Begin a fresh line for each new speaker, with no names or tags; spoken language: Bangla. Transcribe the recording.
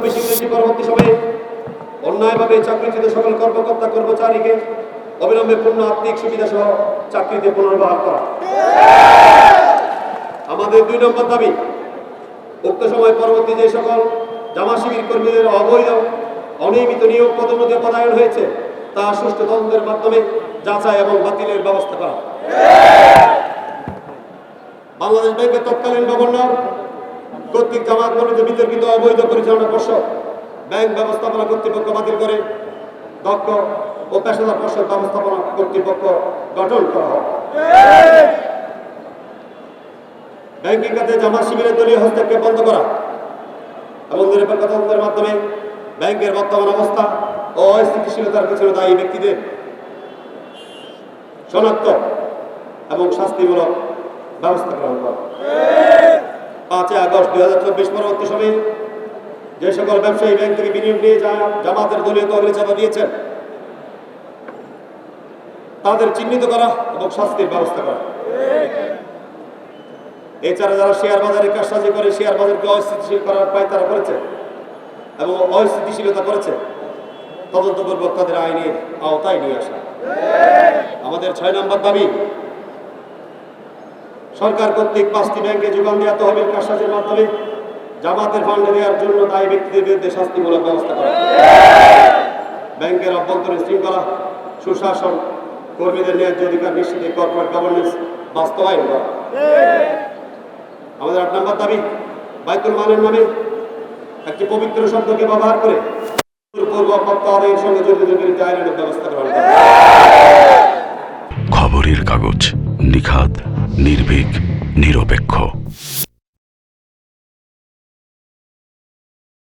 2024 ইংরেজি পরবর্তী সময়ে অন্যায়ভাবে চাকরিচ্যুত সকল কর্মকর্তা কর্মচারীকে অবিলম্বে পূর্ণ আর্থিক সুবিধা সহ চাকরিতে পুনর্বহাল করা। আমাদের 2 নম্বর দাবি, উক্ত সময় পরবর্তী যে সকল জামা শিবির কর্মীদের অবৈধ অনিয়মিত নিয়োগ পদোন্নতি পদায়ন হয়েছে তা সুষ্ঠু তদন্তের মাধ্যমে যাচাই এবং বাতিলের ব্যবস্থা করা। বাংলাদেশ ব্যাংকের তৎকালীন গভর্নর কর্তৃক জামাত মনোনীত বিতর্কিত অবৈধ পরিচালনা পর্ষদ ব্যাংক ব্যবস্থাপনা কর্তৃপক্ষ বাতিল করে দক্ষ ও পেশাদার পর্ষদ ব্যবস্থাপনা কর্তৃপক্ষ গঠন করা হয়। ব্যাংকিং খাতে জামাত শিবিরের দলীয় হস্তক্ষেপ বন্ধ করা এবং নিরপেক্ষ তদন্তের মাধ্যমে ব্যাংকের বর্তমান অবস্থা ও অস্থিতিশীলতার পিছনে দায়ী ব্যক্তিদের শনাক্ত এবং শাস্তিমূলক ব্যবস্থা গ্রহণ করা। 5 আগস্ট 2024 পরবর্তী সময়ে যে সকল ব্যবসায়ী ব্যাংক থেকে বিনিয়োগ নিয়ে জামাতের দলীয় তহবিলে চাঁদা দিয়েছেন তাদের চিহ্নিত করা এবং শাস্তির ব্যবস্থা করা। এছাড়া যারা শেয়ার বাজারে কারসাজি করে শেয়ার বাজারকে অস্থিতিশীল করার পায় তারা করেছে এবং অস্থিতিশীলতা করেছে, তদন্তপূর্বক তাদের আইনের আওতায় নিয়ে আসা। আমাদের 6 নম্বর দাবি, সরকার কর্তৃক 5টি ব্যাংকে যোগান দেওয়া তহবিল কারসাজির মাধ্যমে জামাতের ফান্ডে দেওয়ার জন্য দায়ী ব্যক্তিদের বিরুদ্ধে শাস্তিমূলক ব্যবস্থা করা। ব্যাংকের অভ্যন্তরীণ শৃঙ্খলা, সুশাসন, কর্মীদের ন্যায্য অধিকার নিশ্চিতে কর্পোরেট গভর্নেন্স বাস্তবায়ন করা। আমাদের 8 নম্বর দাবি, বাইতুল মালের নামে একটি পবিত্র শব্দকে ব্যবহার করে পূর্ব প্রত্যাহারের সঙ্গে জড়িতদের বিরুদ্ধে আইনানুগ ব্যবস্থা গ্রহণ করা।
খবরের কাগজ, নিখাদ, নির্ভীক, নিরপেক্ষ।